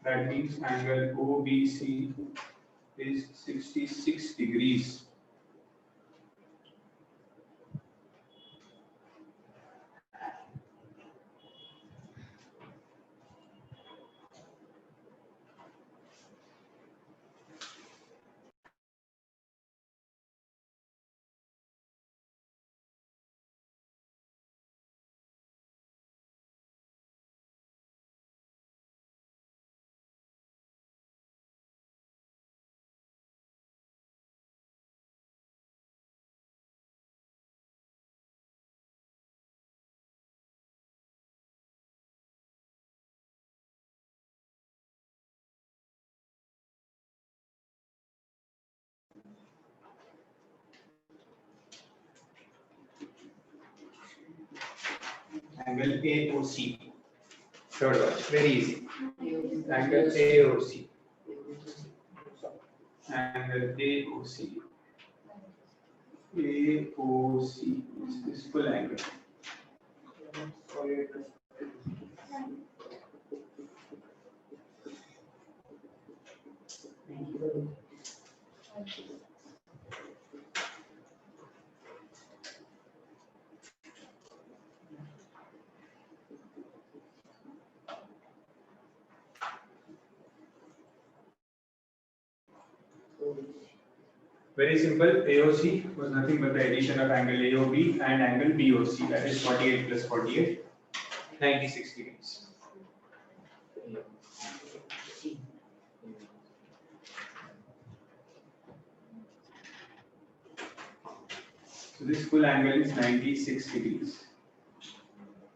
[SPEAKER 1] That means angle OBC is 66 degrees. Angle AOC. Third one, very easy. Angle AOC. Angle AOC. AOC is this full angle. Very simple. AOC was nothing but the addition of angle AOB and angle BOC. That is 48 plus 48, 96 degrees. So this full angle is 96 degrees.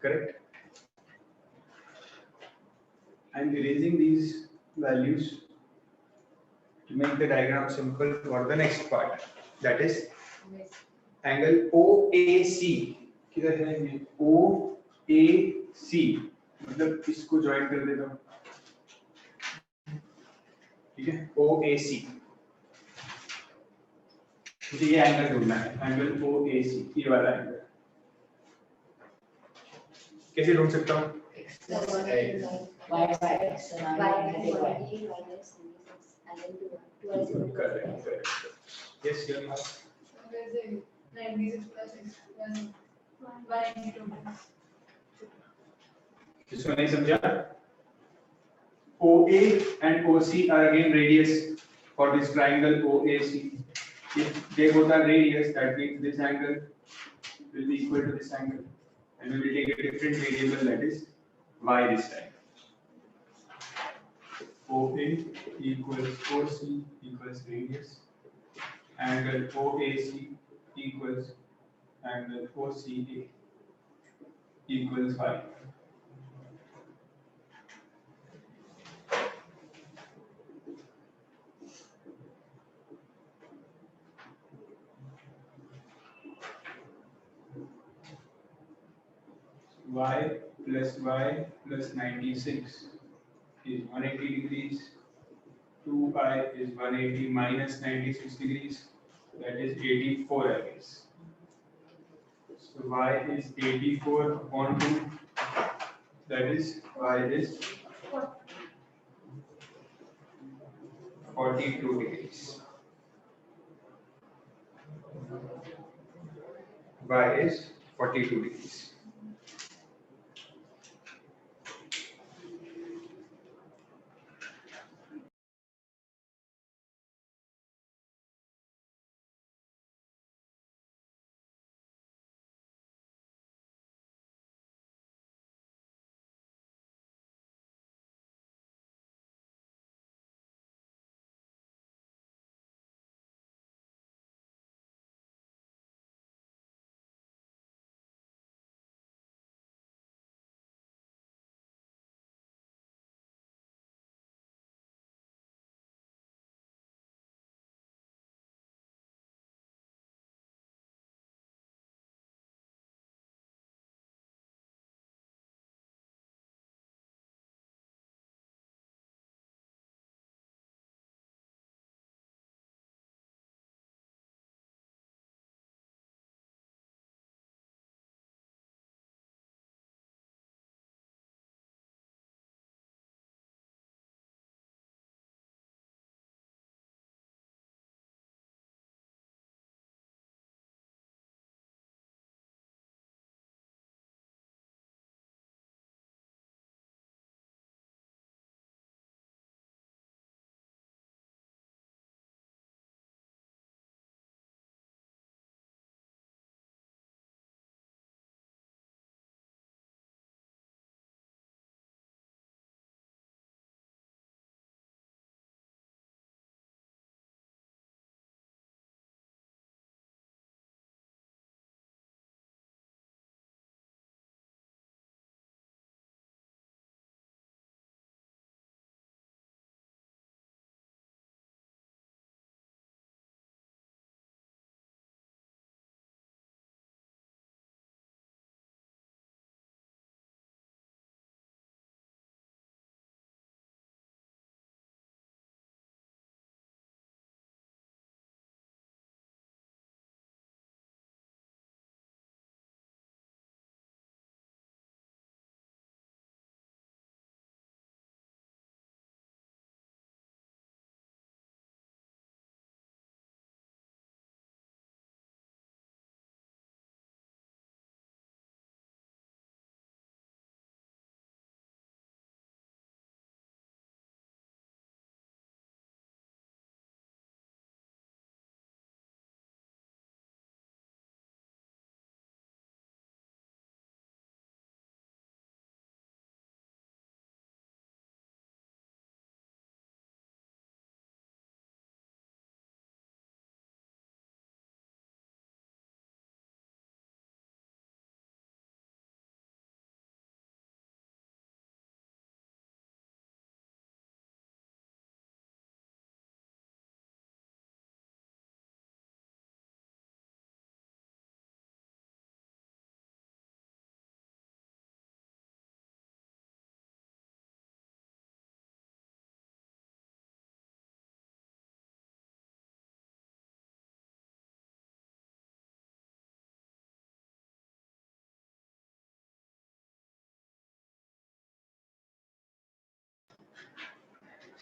[SPEAKER 1] Correct? I'm erasing these values to make the diagram simple for the next part. That is
[SPEAKER 3] Yes.
[SPEAKER 1] angle OAC. किधर है ये? OAC मतलब इसको join कर देता हूँ. ठीक है? OAC. मुझे ये एंगल ढूंढना है. एंगल OAC ये वाला एंगल. कैसे ढूंढ सकता हूँ?
[SPEAKER 3] The one is
[SPEAKER 4] Y by X and
[SPEAKER 3] y
[SPEAKER 4] I
[SPEAKER 3] by
[SPEAKER 4] by Y.
[SPEAKER 3] 48 minus 96 and then 2 is equal to
[SPEAKER 1] Correct. Correct. Yes, you have.
[SPEAKER 5] There's a 96 plus x plus 192.
[SPEAKER 1] जिसको नहीं समझा? OA and OC are again radius for this triangle OAC. If they both are radius, that means this angle will be equal to this angle, and we will take a different variable, that is y this time. OA equals OC equals radius. Angle OAC equals angle OCA equals y. y plus 96 is 180 degrees. 2i is 180 minus 96 degrees, that is 84 I guess. So y is 84 upon 2, that is y is 42 degrees. Y is 42 degrees.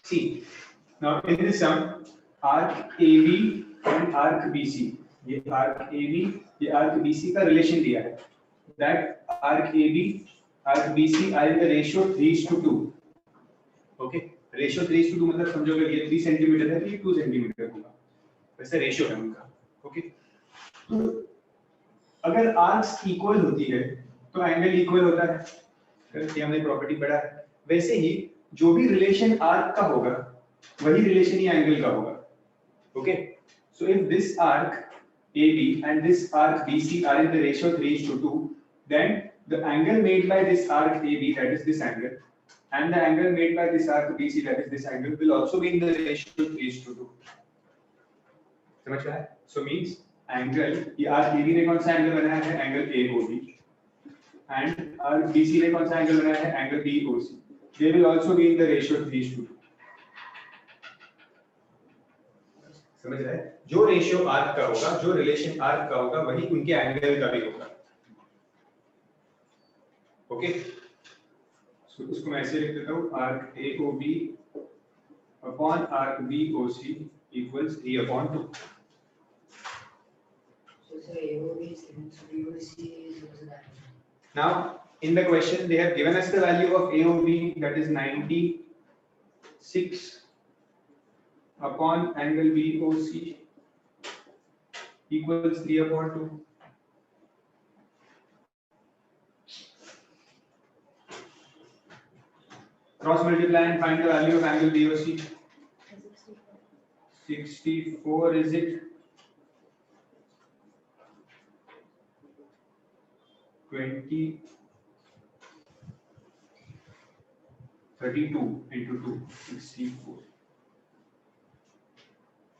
[SPEAKER 1] See, now in this sum, arc AB and arc BC, ये arc AB, ये arc BC का relation दिया है. That arc AB, arc BC are in the ratio 3:2. Okay, ratio 3:2 मतलब समझोगे ये 3 centimetre है तो ये 2 सेंटीमीटर होगा. वैसे रेशियो है उनका. Okay. तो अगर आर्क्स इक्वल होती है तो एंगल इक्वल होता है. ये हमने प्रॉपर्टी पढ़ा है. वैसे ही जो भी रिलेशन आर्क का होगा वही रिलेशन ही एंगल का होगा. Okay, so if this arc AB and this arc BC are in the ratio 3:2, then the angle made by this arc AB, that is this angle, and the angle made by this arc BC, that is this angle, will also be in the ratio 3:2. समझ में आया? So means angle, ये arc AB ने कौन सा angle बनाया है? Angle AOB. and our BC ने कौन सा एंगल बनाया है? Angle BOC. They will also be in the ratio of these two. समझ रहे हैं? जो रेशियो आर्क का होगा, जो रिलेशन आर्क का होगा, वही उनके एंगल का भी होगा. ओके, सो उसको मैं ऐसे लिख देता हूँ, arc AOB upon arc BOC equals 3/2.
[SPEAKER 4] So sir, AOB is BOC is that.
[SPEAKER 1] Now in the question they have given us the value of AOB, that is 96 upon angle BOC equals 3/2. Cross multiply and find the value of angle BOC. 64 is it? 20 32 into 2, 64.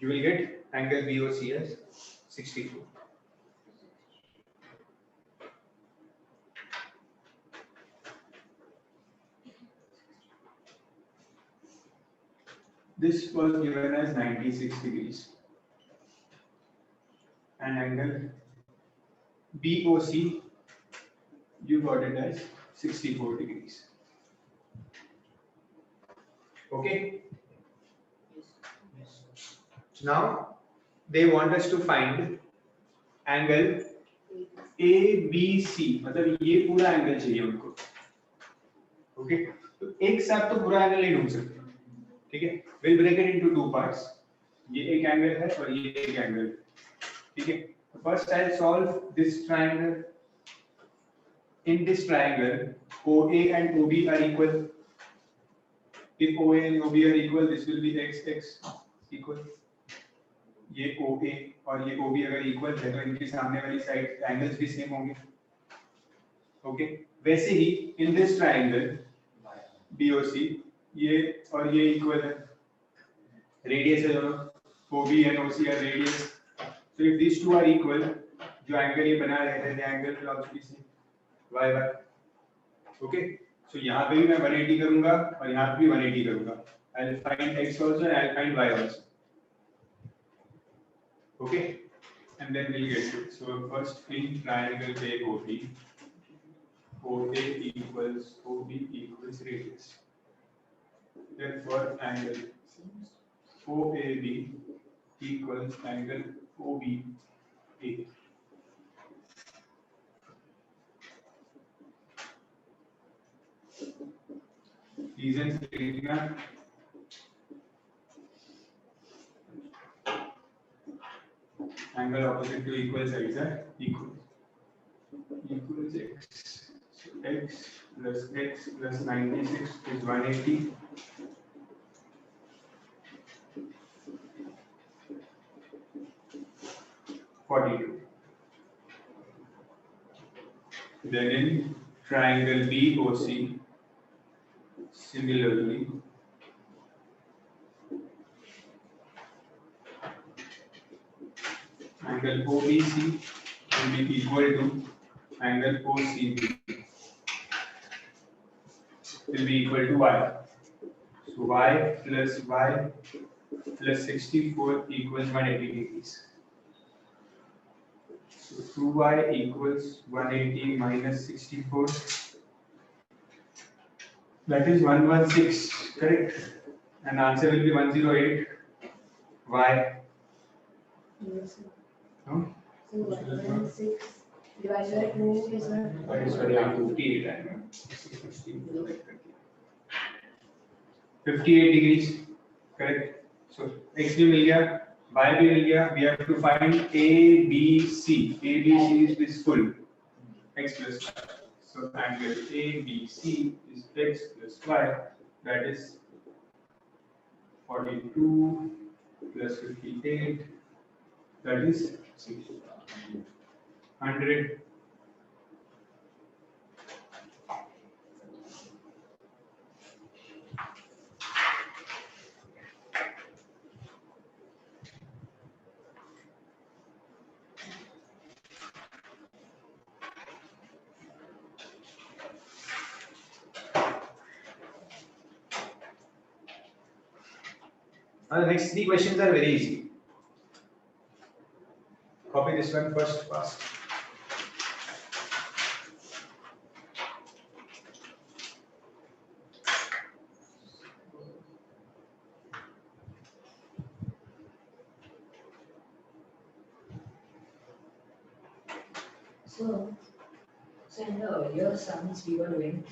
[SPEAKER 1] You will get angle BOC as 64. This was given as 96 degrees. And angle BOC, you got it as 64 degrees. Okay? Now they want us to find angle ABC, मतलब ये पूरा angle चाहिए उनको. Okay, तो एक साथ तो पूरा एंगल नहीं ढूंढ सकते. ठीक है, we'll break it into two parts. ये एक एंगल है और ये एक एंगल है. ठीक है, first I'll solve this triangle. In this triangle, OA and OB are equal. If OA and OB are equal, this will be x equal. ये OA और ये OB अगर इक्वल है तो इनके सामने वाली साइड एंगल्स भी सेम होंगे. ओके, वैसे ही इन दिस ट्रायंगल BOC ये और ये इक्वल है, रेडियस है दोनों, OB and OC are radius. So if these two are equal, जो एंगल ये बना रहे थे, the angle will also be same. y. Okay, so यहाँ पे भी मैं 180 करूंगा और यहाँ पे भी 180 करूंगा. I'll find x also and I'll find y also. Okay, and then we'll get it. So first in triangle AOB, OA equals OB equals radius. Therefore angle OAB equals angle OBA. Reasons लिखना. Angle opposite to equal sides are equal. Equals x. So x plus 96 is 180. Then in triangle BOC, similarly, angle OBC will be equal to angle OCB will be equal to y. So y plus 64 equals 180 degrees. So 2y equals 180 minus 64. That is 116, correct? And answer will be 108. Why? No?
[SPEAKER 3] So 116 divided by 2 is what?
[SPEAKER 1] That is very 58. I know. 58 degrees, correct? So x भी मिल गया, y भी मिल गया. We have to find ABC. ABC is this full x plus y. So angle ABC is x plus y. That is 42 plus 58. That is 100. Now the next three questions are very easy. Copy this one first, fast.
[SPEAKER 4] So in the earlier sums we were doing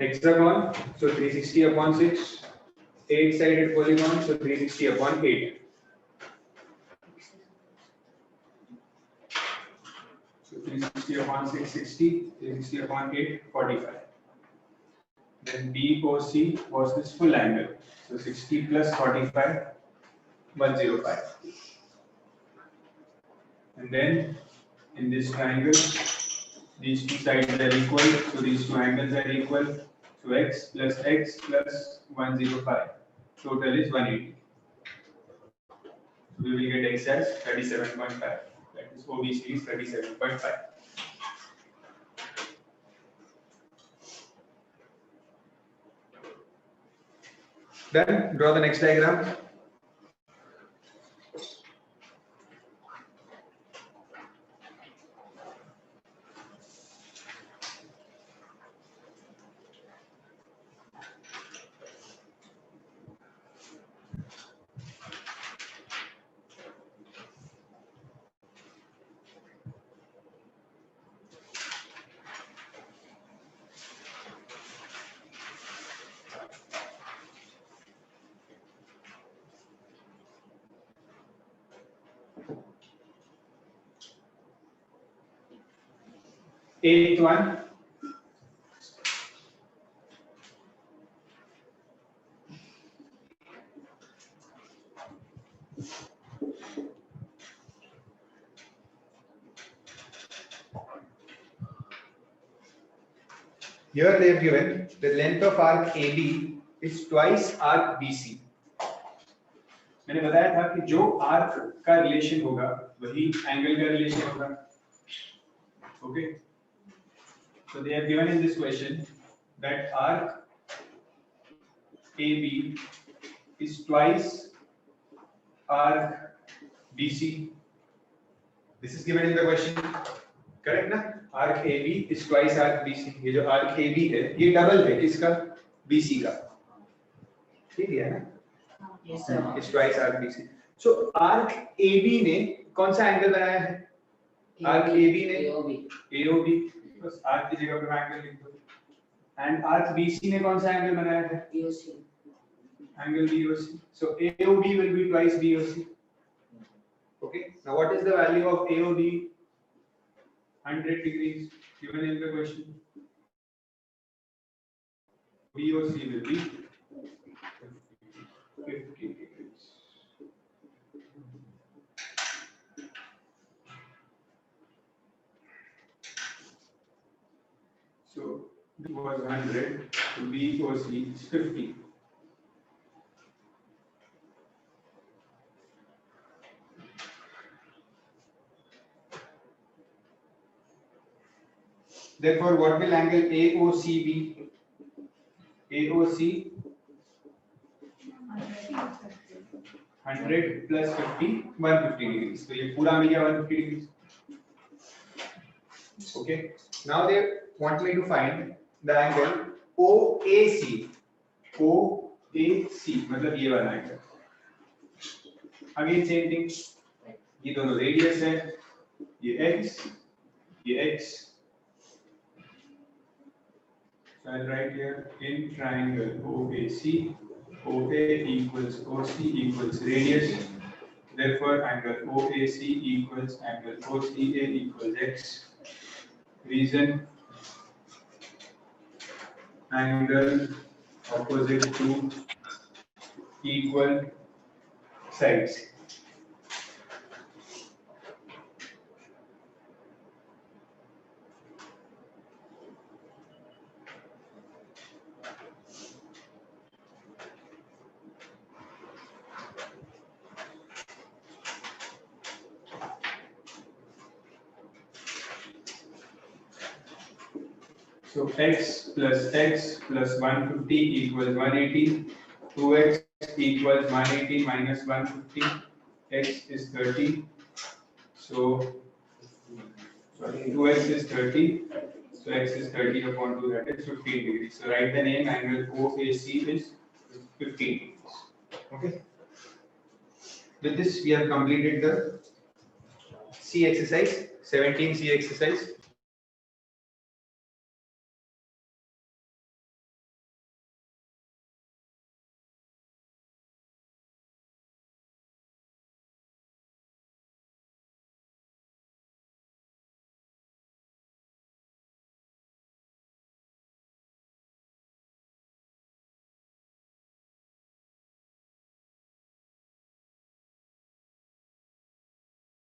[SPEAKER 1] hexagon, so 360 upon 6. 8-sided polygon, so 360 upon 8. So 360 upon 6, 60. 360 upon 8, 45. Then BOC was this full angle. So 60 plus 45, 105. And then in this triangle, these two sides are equal, so these two angles are equal. So x plus 105. Total is 180. So we will get x as 37.5. That is OBC is 37.5. Then draw the next diagram. Eighth one. Here they have given the length of arc AB is twice arc BC. मैंने बताया था कि जो arc का relation होगा वही angle का relation होगा. Okay. So they have given in this question that arc AB is twice arc BC. This is given in the question. Correct ना? Arc AB is twice arc BC. ये जो arc AB है ये double है किसका? BC का. ठीक है ना?
[SPEAKER 4] Yes, sir.
[SPEAKER 1] Is twice arc BC. So arc AB ने कौन सा एंगल बनाया है? Arc AB ने AOB. बस arc की जगह पर एंगल लिख दो. And arc BC ने कौन सा एंगल बनाया है?
[SPEAKER 4] EOC.
[SPEAKER 1] Angle BOC. So AOB will be twice BOC. Okay. Now what is the value of AOB? 100 degrees given in the question. BOC will be 50 degrees. So it was 100, so BOC is 50. Therefore, what will angle AOC be? AOC 100 plus 50, 150 degrees. So ये पूरा मिल गया 150 degrees. Okay. Now they want me to find the angle OAC. OAC मतलब ये वाला angle. Again same thing. ये दोनों radius है. ये x, ये x. So I'll write here in triangle OAC, OA equals OC equals radius. Therefore, angle OAC equals angle OCA equals x. Reason: angle opposite to equal sides. So x plus 150 equals 180. 2x equals 180 minus 150. X is 30. So sorry, 2x is 30. So x is 30 upon 2, that is 15 degrees. So write the name angle OAC is 15 degrees. Okay. With this we have completed the C exercise, 17C exercise.